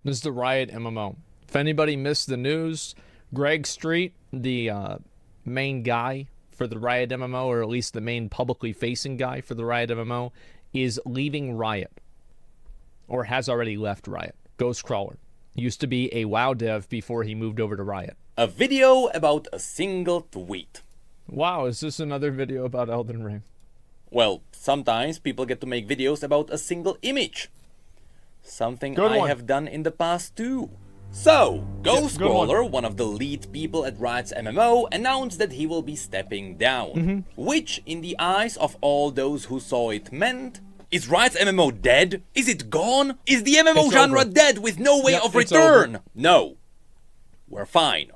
This is the Riot MMO. If anybody missed the news, Greg Street, the main guy for the Riot MMO, or at least the main publicly facing guy for the Riot MMO, is leaving Riot, or has already left Riot. Ghostcrawler used to be a WoW dev before he moved over to Riot. A video about a single tweet. Wow, is this another video about Elden Ring? Well, sometimes people get to make videos about a single image. Something I have done in the past too. So, Ghostcrawler, one of the lead people at Riot's MMO, announced that he will be stepping down. Which, in the eyes of all those who saw it, meant... Is Riot's MMO dead? Is it gone? Is the MMO genre dead with no way of return? No. We're fine.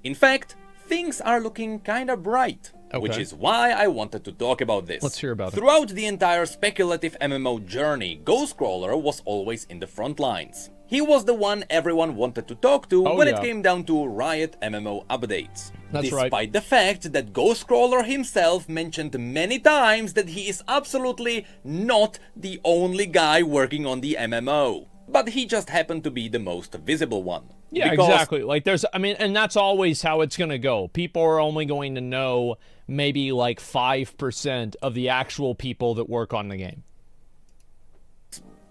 In fact, things are looking kinda bright. Which is why I wanted to talk about this. Let's hear about it. Throughout the entire speculative MMO journey, Ghostcrawler was always in the front lines. He was the one everyone wanted to talk to when it came down to Riot MMO updates. Despite the fact that Ghostcrawler himself mentioned many times that he is absolutely not the only guy working on the MMO. But he just happened to be the most visible one. Yeah, exactly. Like and that's always how it's going to go. People are only going to know maybe like 5% of the actual people that work on the game.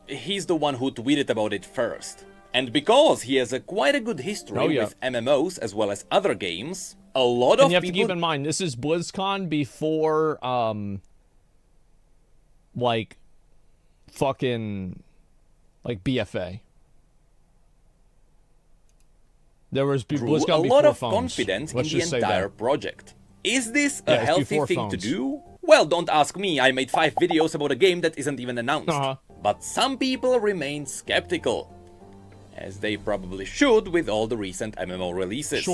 He's the one who tweeted about it first. And because he has quite a good history with MMOs as well as other games, a lot of people... And you have to keep in mind, this is BlizzCon before, like, fucking, like, BFA. There was BlizzCon a before lot of phones. confidence in the entire project. Is this a healthy thing to do? Well, don't ask me, I made 5 videos about a game that isn't even announced. But some people remain skeptical, as they probably should with all the recent MMO releases.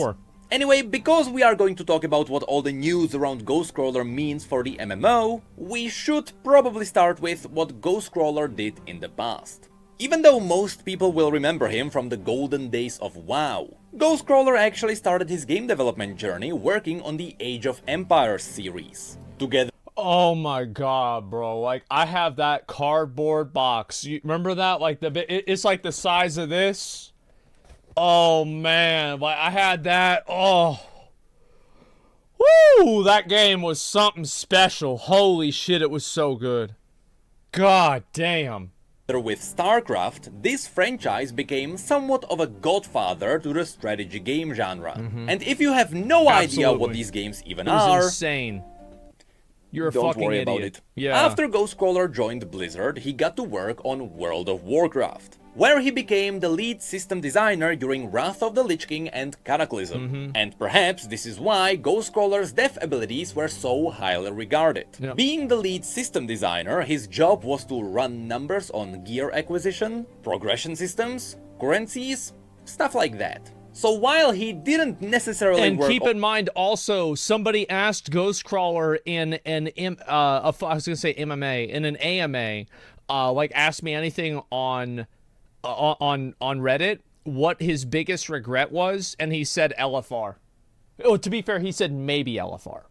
Anyway, because we are going to talk about what all the news around Ghostcrawler means for the MMO, we should probably start with what Ghostcrawler did in the past. Even though most people will remember him from the golden days of WoW, Ghostcrawler actually started his game development journey working on the Age of Empires series. Together... Oh my god, bro. Like, I have that cardboard box. You remember that? Like, it's like the size of this. Oh, man. Like, I had that. Oh. Woo! That game was something special. Holy shit, it was so good. God damn. With StarCraft, this franchise became somewhat of a godfather to the strategy game genre. And if you have no idea what these games even are... insane. You're a Don't fucking worry idiot. about it. Yeah. After Ghostcrawler joined Blizzard, he got to work on World of Warcraft, where he became the lead system designer during Wrath of the Lich King and Cataclysm. And perhaps this is why Ghostcrawler's dev abilities were so highly regarded. Being the lead system designer, his job was to run numbers on gear acquisition, progression systems, currencies, stuff like that. So while he didn't necessarily work... And keep in mind also, somebody asked Ghostcrawler in an I was gonna say MMA, in an AMA, like asked me anything on Reddit, what his biggest regret was, and he said LFR. Oh, to be fair, he said maybe LFR.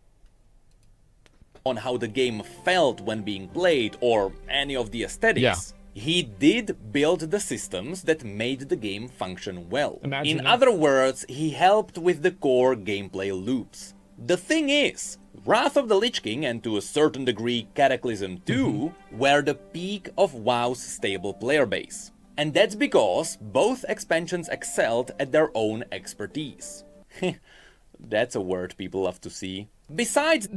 On how the game felt when being played, or any of the aesthetics. He did build the systems that made the game function well. In other words, he helped with the core gameplay loops. The thing is, Wrath of the Lich King, and to a certain degree Cataclysm 2, were the peak of WoW's stable player base. And that's because both expansions excelled at their own expertise. That's a word people love to see. Besides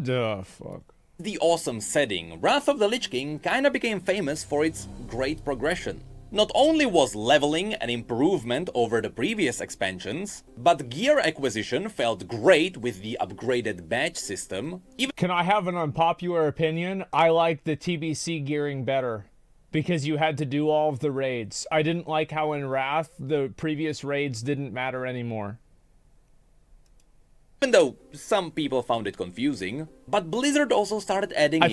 the awesome setting, Wrath of the Lich King kinda became famous for its great progression. Not only was leveling an improvement over the previous expansions, but gear acquisition felt great with the upgraded badge system. Can I have an unpopular opinion? I like the TBC gearing better, because you had to do all of the raids. I didn't like how in Wrath, the previous raids didn't matter anymore. Even though some people found it confusing, but Blizzard also started adding I'm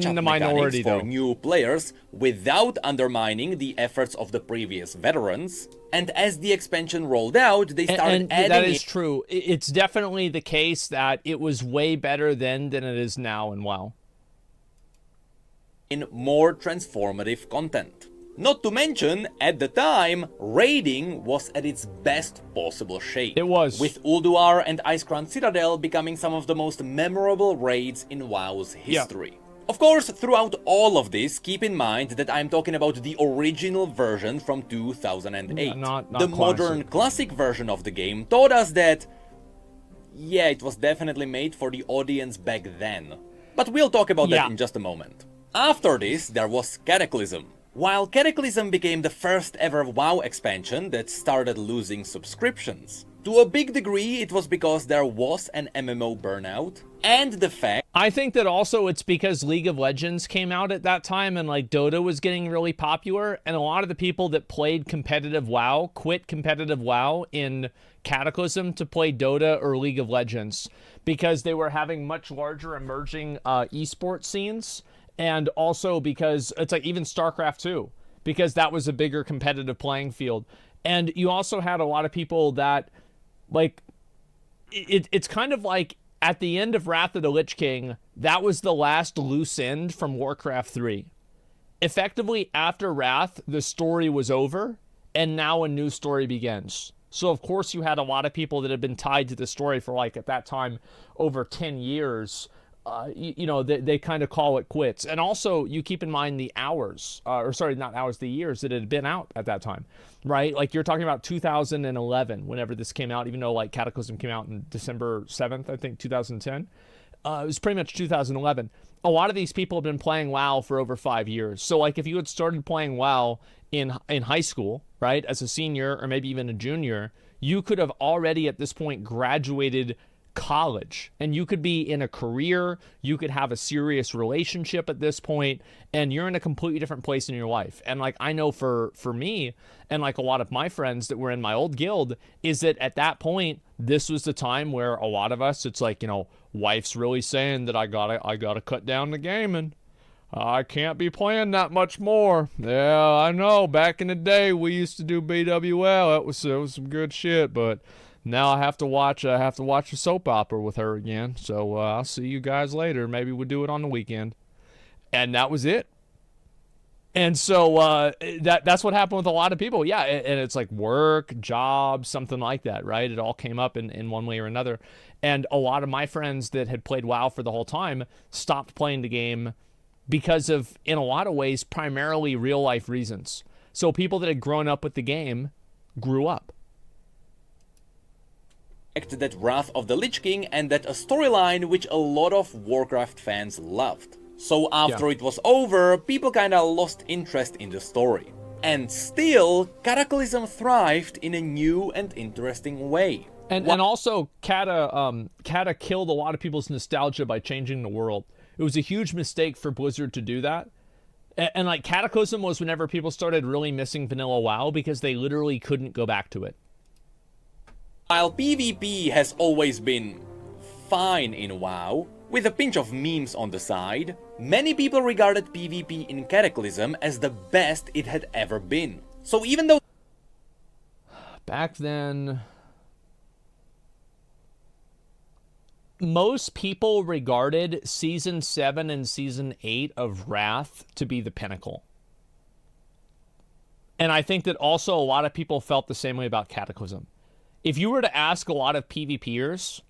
in the minority for new players without undermining the efforts of the previous veterans. And as the expansion rolled out, they started adding... That is true. It's definitely the case that it was way better then than it is now in WoW. In more transformative content. Not to mention, at the time, raiding was at its best possible shape. It was. With Ulduar and Icecrown Citadel becoming some of the most memorable raids in WoW's history. Yeah. Of course, throughout all of this, keep in mind that I'm talking about the original version from 2008. Yeah, not the modern classic version of the game taught us that, yeah, it was definitely made for the audience back then. But we'll talk about that in just a moment. After this, there was Cataclysm. While Cataclysm became the first ever WoW expansion that started losing subscriptions. To a big degree, it was because there was an MMO burnout, and the fact... I think that also it's because League of Legends came out at that time, and like Dota was getting really popular, and a lot of the people that played competitive WoW quit competitive WoW in Cataclysm to play Dota or League of Legends, because they were having much larger emerging esports scenes, and also because it's like even StarCraft 2, because that was a bigger competitive playing field. And you also had a lot of people that, like, it's kind of like at the end of Wrath of the Lich King, that was the last loose end from Warcraft 3. Effectively, after Wrath, the story was over, and now a new story begins. So, of course, you had a lot of people that had been tied to the story for, like, at that time, over 10 years. They kind of call it quits. And also, you keep in mind the hours, the years that it had been out at that time, right? Like, you're talking about 2011, whenever this came out, even though, like, Cataclysm came out in December 7th, I think, 2010. It was pretty much 2011. A lot of these people have been playing WoW for over 5 years. So, like, if you had started playing WoW in high school, right, as a senior or maybe even a junior, you could have already at this point graduated college, and you could be in a career, you could have a serious relationship at this point, and you're in a completely different place in your life. And like, I know for me and like a lot of my friends that were in my old guild, is that at that point, this was the time where a lot of us, it's like, wife's really saying that I gotta cut down the gaming. I can't be playing that much more. Yeah, I know. Back in the day, we used to do BWL. It was some good shit, but now I have to watch a soap opera with her again. So I'll see you guys later. Maybe we'll do it on the weekend. And that was it. And so that's what happened with a lot of people. Yeah, and it's like work, job, something like that, right? It all came up in one way or another. And a lot of my friends that had played WoW for the whole time stopped playing the game because of, in a lot of ways, primarily real-life reasons. So people that had grown up with the game grew up. That Wrath of the Lich King ended a storyline which a lot of Warcraft fans loved. So after it was over, people kinda lost interest in the story. And still, Cataclysm thrived in a new and interesting way. And also, Cata killed a lot of people's nostalgia by changing the world. It was a huge mistake for Blizzard to do that. And like, Cataclysm was whenever people started really missing vanilla WoW because they literally couldn't go back to it. While PvP has always been fine in WoW, with a pinch of memes on the side, many people regarded PvP in Cataclysm as the best it had ever been. So even though... Back then... most people regarded Season 7 and Season 8 of Wrath to be the pinnacle. And I think that also a lot of people felt the same way about Cataclysm. If you were to ask a lot of PvPers,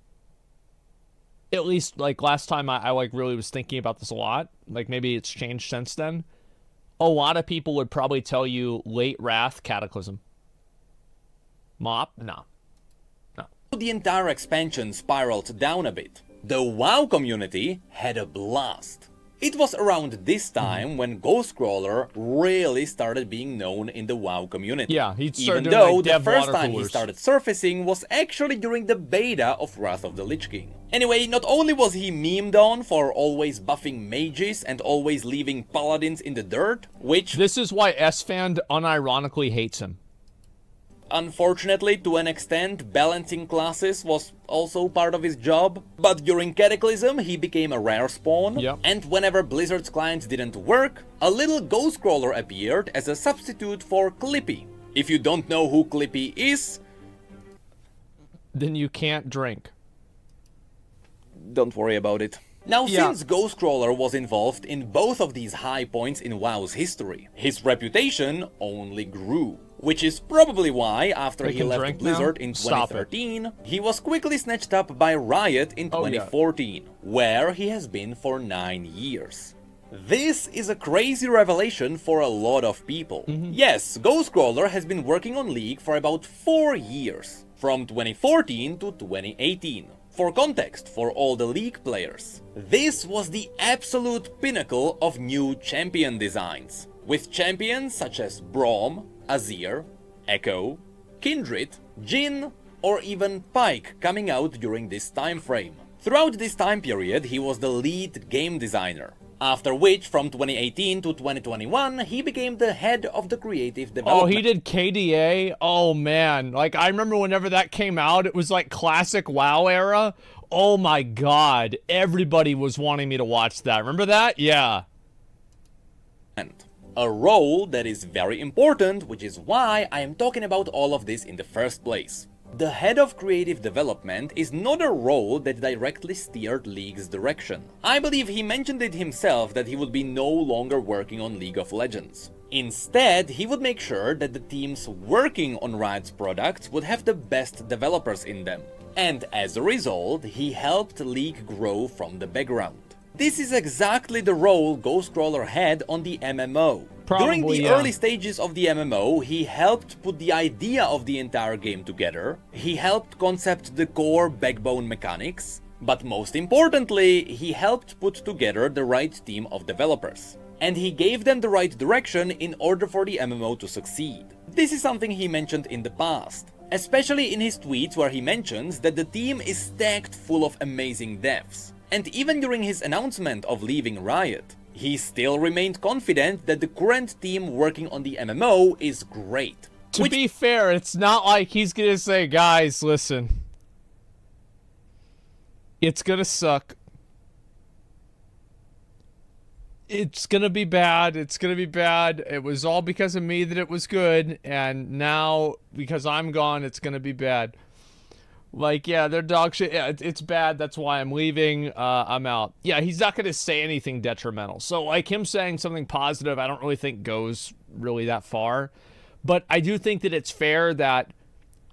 at least like last time I like really was thinking about this a lot, like maybe it's changed since then, a lot of people would probably tell you late Wrath, Cataclysm. Mop? No. The entire expansion spiraled down a bit. The WoW community had a blast. It was around this time when Ghostcrawler really started being known in the WoW community. Yeah, even though the first time he started surfacing was actually during the beta of Wrath of the Lich King. Anyway, not only was he memed on for always buffing mages and always leaving paladins in the dirt, which... this is why S-Fan unironically hates him. Unfortunately, to an extent, balancing classes was also part of his job. But during Cataclysm, he became a rare spawn, and whenever Blizzard's clients didn't work, a little Ghostcrawler appeared as a substitute for Clippy. If you don't know who Clippy is... then you can't drink. Don't worry about it. Now, since Ghostcrawler was involved in both of these high points in WoW's history, his reputation only grew. Which is probably why, after he left Blizzard in 2013, he was quickly snatched up by Riot in 2014, where he has been for 9 years. This is a crazy revelation for a lot of people. Yes, Ghostcrawler has been working on League for about 4 years, from 2014 to 2018. For context, for all the League players, this was the absolute pinnacle of new champion designs, with champions such as Braum, Azir, Echo, Kindred, Jhin, or even Pyke coming out during this time frame. Throughout this time period, he was the lead game designer, after which, from 2018 to 2021, he became the head of the creative development. Oh, he did KDA? Oh, man. Like, I remember whenever that came out, it was like classic WoW era. Oh, my God. Everybody was wanting me to watch that. Remember that? Yeah. A role that is very important, which is why I am talking about all of this in the first place. The head of creative development is not a role that directly steered League's direction. I believe he mentioned it himself that he would be no longer working on League of Legends. Instead, he would make sure that the teams working on Riot's products would have the best developers in them. And as a result, he helped League grow from the background. This is exactly the role Ghostcrawler had on the MMO. During the early stages of the MMO, he helped put the idea of the entire game together, he helped concept the core backbone mechanics, but most importantly, he helped put together the right team of developers. And he gave them the right direction in order for the MMO to succeed. This is something he mentioned in the past, especially in his tweets where he mentions that the team is stacked full of amazing devs. And even during his announcement of leaving Riot, he still remained confident that the current team working on the MMO is great. To be fair, it's not like he's gonna say, guys, listen, it's gonna suck. It's gonna be bad. It's gonna be bad. It was all because of me that it was good, and now, because I'm gone, it's gonna be bad. Like, yeah, they're dog shit. Yeah, it's bad. That's why I'm leaving. I'm out. Yeah, he's not going to say anything detrimental. So, like, him saying something positive, I don't really think goes really that far. But I do think that it's fair that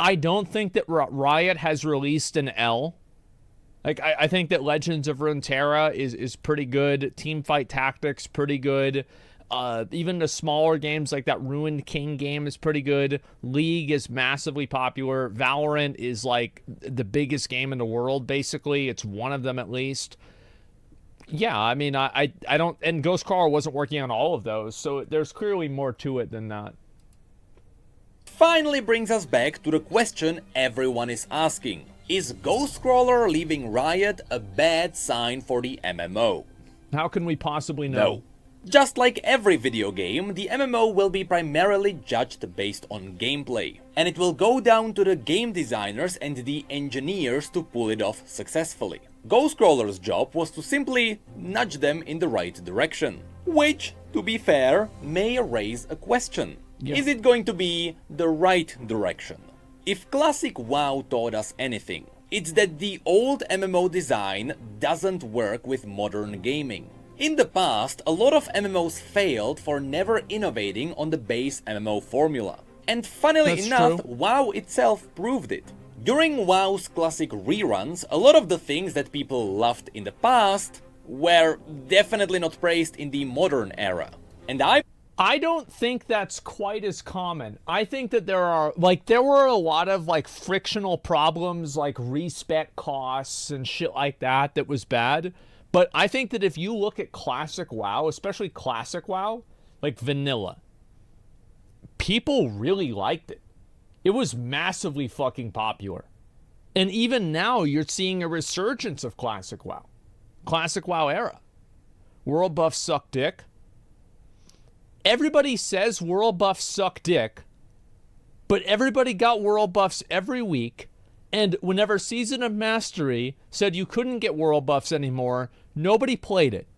I don't think that Riot has released an L. Like, I think that Legends of Runeterra is pretty good. Teamfight Tactics, pretty good. Even the smaller games like that Ruined King game is pretty good. League is massively popular. Valorant is like the biggest game in the world, basically. It's one of them at least. Yeah, I mean, I don't... And Ghostcrawler wasn't working on all of those, so there's clearly more to it than that. Finally brings us back to the question everyone is asking. Is Ghostcrawler leaving Riot a bad sign for the MMO? How can we possibly know? No. Just like every video game, the MMO will be primarily judged based on gameplay, and it will go down to the game designers and the engineers to pull it off successfully. Ghostcrawler's job was to simply nudge them in the right direction, which, to be fair, may raise a question. Yeah. Is it going to be the right direction? If classic WoW taught us anything, it's that the old MMO design doesn't work with modern gaming. In the past, a lot of MMOs failed for never innovating on the base MMO formula. And funnily enough, WoW itself proved it. During WoW's classic reruns, a lot of the things that people loved in the past were definitely not praised in the modern era. And I don't think that's quite as common. I think that there were a lot of like frictional problems like respec costs and shit like that was bad. But I think that if you look at classic WoW, especially classic WoW, like vanilla, people really liked it. It was massively fucking popular. And even now, you're seeing a resurgence of classic WoW. Classic WoW era. World buffs suck dick. Everybody says world buffs suck dick, but everybody got world buffs every week. And whenever Season of Mastery said you couldn't get world buffs anymore, nobody played it.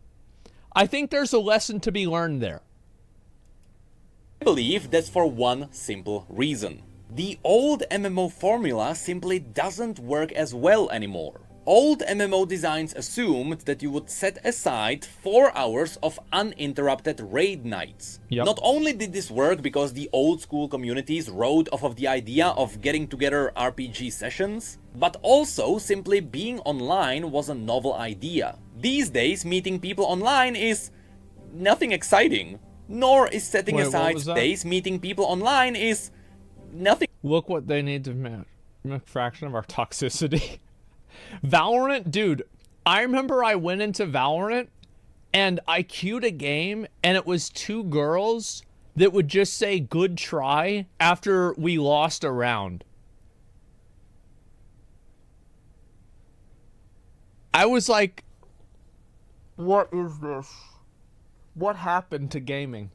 I think there's a lesson to be learned there. I believe that's for one simple reason. The old MMO formula simply doesn't work as well anymore. Old MMO designs assumed that you would set aside 4 hours of uninterrupted raid nights. Not only did this work because the old school communities rode off of the idea of getting together RPG sessions, but also simply being online was a novel idea. These days, meeting people online is nothing exciting, nor is setting aside days meeting people online is nothing. Look what they need to make a fraction of our toxicity. Valorant, dude, I remember I went into Valorant and I queued a game and it was 2 girls that would just say good try after we lost a round. I was like, what is this? What happened to gaming?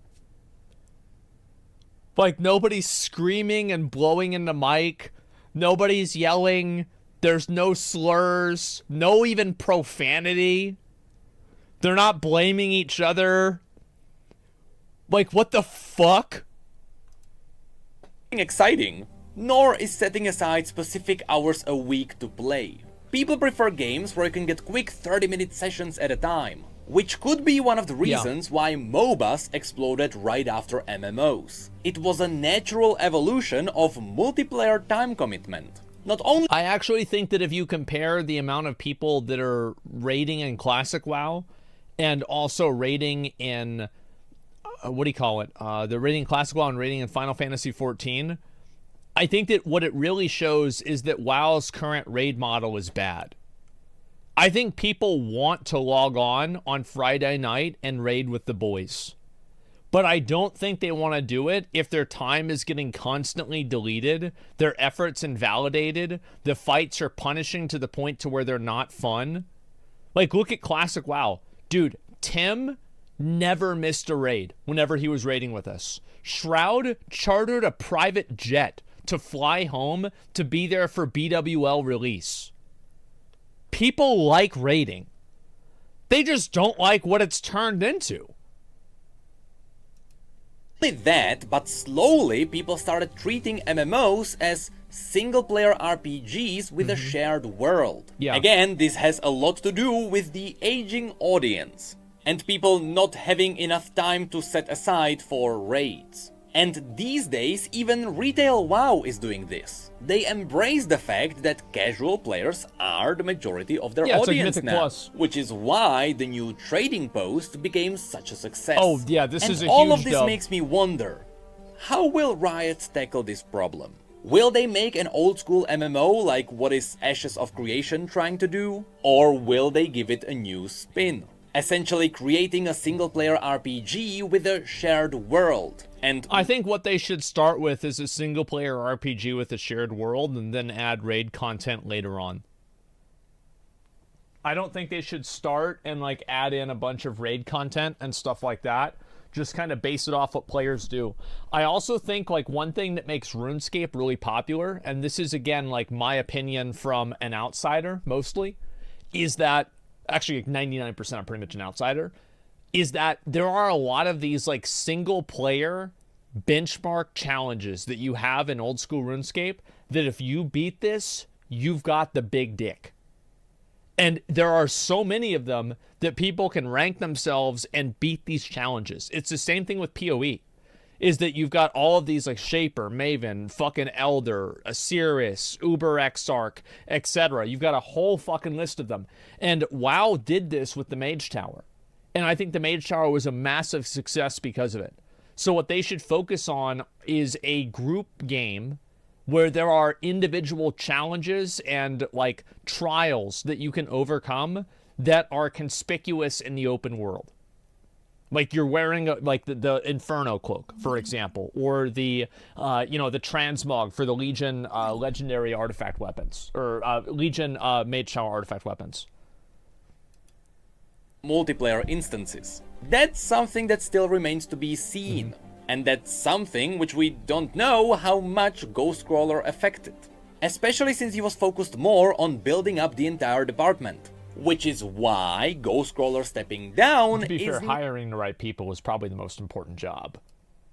Like, nobody's screaming and blowing in the mic. Nobody's yelling. There's no slurs. No even profanity. They're not blaming each other. Like, what the fuck? Exciting, nor is setting aside specific hours a week to play. People prefer games where you can get quick 30-minute sessions at a time, which could be one of the reasons why MOBAs exploded right after MMOs. It was a natural evolution of multiplayer time commitment. Not only I actually think that if you compare the amount of people that are raiding in Classic WoW and also raiding in what do you call it? The raiding Classic WoW and raiding in Final Fantasy XIV, I think that what it really shows is that WoW's current raid model is bad. I think people want to log on Friday night and raid with the boys. But I don't think they want to do it if their time is getting constantly deleted, their efforts invalidated, the fights are punishing to the point to where they're not fun. Like, look at Classic WoW. Dude, Tim never missed a raid whenever he was raiding with us. Shroud chartered a private jet to fly home to be there for BWL release. People like raiding. They just don't like what it's turned into. Not only that, but slowly people started treating MMOs as single-player RPGs with a shared world. Again, this has a lot to do with the aging audience and people not having enough time to set aside for raids. And these days, even retail WoW is doing this. They embrace the fact that casual players are the majority of their audience like now, which is why the new trading post became such a success. Oh yeah, this is a huge all of this dub. makes me wonder, how will Riot tackle this problem? Will they make an old school MMO like what is Ashes of Creation trying to do? Or will they give it a new spin? Essentially creating a single-player RPG with a shared world. And I think what they should start with is a single-player RPG with a shared world and then add raid content later on. I don't think they should start and like add in a bunch of raid content and stuff like that. Just kind of base it off what players do. I also think like one thing that makes RuneScape really popular, and this is again like my opinion from an outsider mostly, is that actually 99% I'm pretty much an outsider, is that there are a lot of these like single player benchmark challenges that you have in old school RuneScape that if you beat this, you've got the big dick. And there are so many of them that people can rank themselves and beat these challenges. It's the same thing with PoE. Is that you've got all of these like Shaper, Maven, fucking Elder, Osiris, Uber Exarch, etc. You've got a whole fucking list of them. And WoW did this with the Mage Tower. And I think the Mage Tower was a massive success because of it. So what they should focus on is a group game where there are individual challenges and like trials that you can overcome that are conspicuous in the open world. Like you're wearing like the Inferno cloak, for example, or the the transmog for the Legion legendary artifact weapons, or Legion Mage Tower artifact weapons. Multiplayer instances. That's something that still remains to be seen, and that's something which we don't know how much Ghostcrawler affected, especially since he was focused more on building up the entire department. Which is why Ghostcrawler stepping down to be fair, hiring the right people was probably the most important job.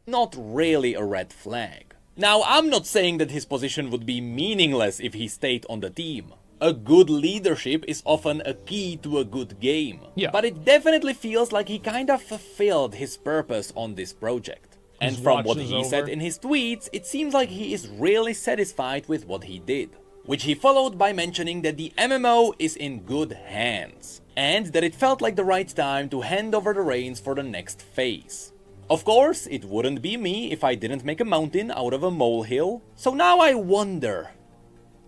Not really a red flag. Now, I'm not saying that his position would be meaningless if he stayed on the team. A good leadership is often a key to a good game. Yeah. But it definitely feels like he kind of fulfilled his purpose on this project. And from what he said in his tweets, it seems like he is really satisfied with what he did. Which he followed by mentioning that the MMO is in good hands. And that it felt like the right time to hand over the reins for the next phase. Of course, it wouldn't be me if I didn't make a mountain out of a molehill. So now I wonder,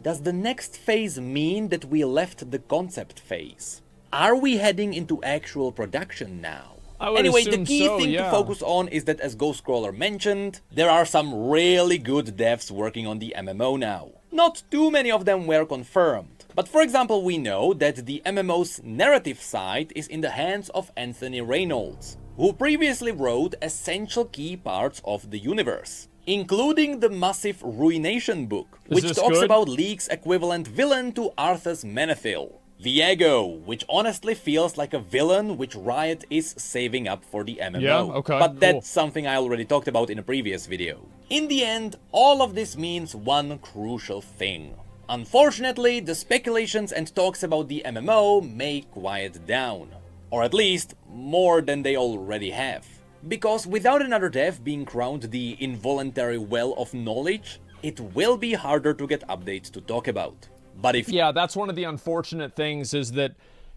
does the next phase mean that we left the concept phase? Are we heading into actual production now? Anyway, the key thing to focus on is that, as Ghostcrawler mentioned, there are some really good devs working on the MMO now. Not too many of them were confirmed. But for example, we know that the MMO's narrative side is in the hands of Anthony Reynolds, who previously wrote essential key parts of the universe, including the massive Ruination book, which talks about League's equivalent villain to Arthas Menethil, Viego, which honestly feels like a villain which Riot is saving up for the MMO. Yeah, okay, but that's something I already talked about in a previous video. In the end, all of this means one crucial thing. Unfortunately, the speculations and talks about the MMO may quiet down. Or at least, more than they already have. Because without another dev being crowned the involuntary well of knowledge, it will be harder to get updates to talk about. But if... Yeah, that's one of the unfortunate things is that,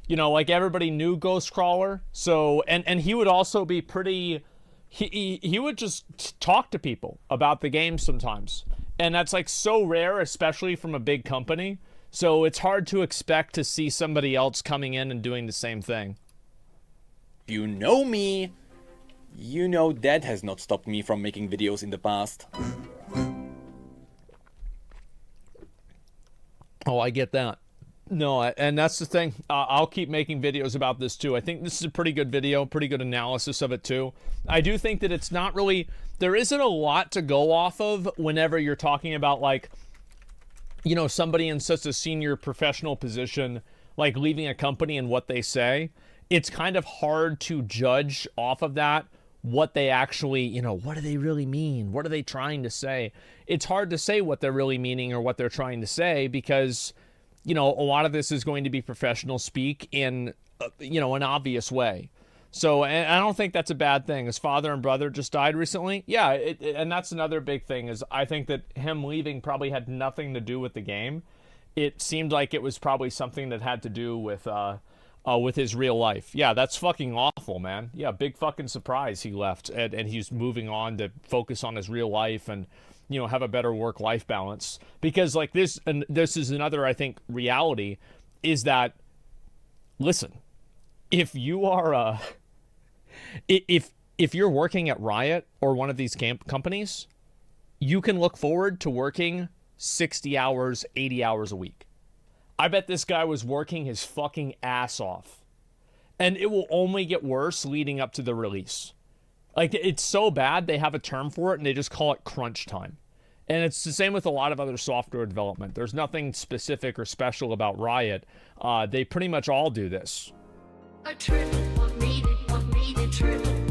you know, like everybody knew Ghostcrawler, so, and he would also be pretty, he would just talk to people about the game sometimes. And that's like so rare, especially from a big company. So it's hard to expect to see somebody else coming in and doing the same thing. You know me, you know that has not stopped me from making videos in the past. Oh, I get that. No, and that's the thing. I'll keep making videos about this too. I think this is a pretty good video, pretty good analysis of it too. I do think that it's not really, there isn't a lot to go off of whenever you're talking about, like, you know, somebody in such a senior professional position, like leaving a company and what they say. It's kind of hard to judge off of that what they actually, you know, what do they really mean? What are they trying to say? It's hard to say what they're really meaning or what they're trying to say because, you know, a lot of this is going to be professional speak in, you know, an obvious way. So, and I don't think that's a bad thing. His father and brother just died recently. Yeah, and that's another big thing is I think that him leaving probably had nothing to do with the game. It seemed like it was probably something that had to do with his real life. Yeah, that's fucking awful, man. Yeah, big fucking surprise he left, and he's moving on to focus on his real life and, you know, have a better work-life balance. Because, like, this, and this is another, I think, reality, is that, listen, if you are, if you're working at Riot or one of these companies, you can look forward to working 60 hours, 80 hours a week. I bet this guy was working his fucking ass off. And it will only get worse leading up to the release. Like, it's so bad, they have a term for it, and they just call it crunch time. And it's the same with a lot of other software development. There's nothing specific or special about Riot. They pretty much all do this. A trip, what made it trip.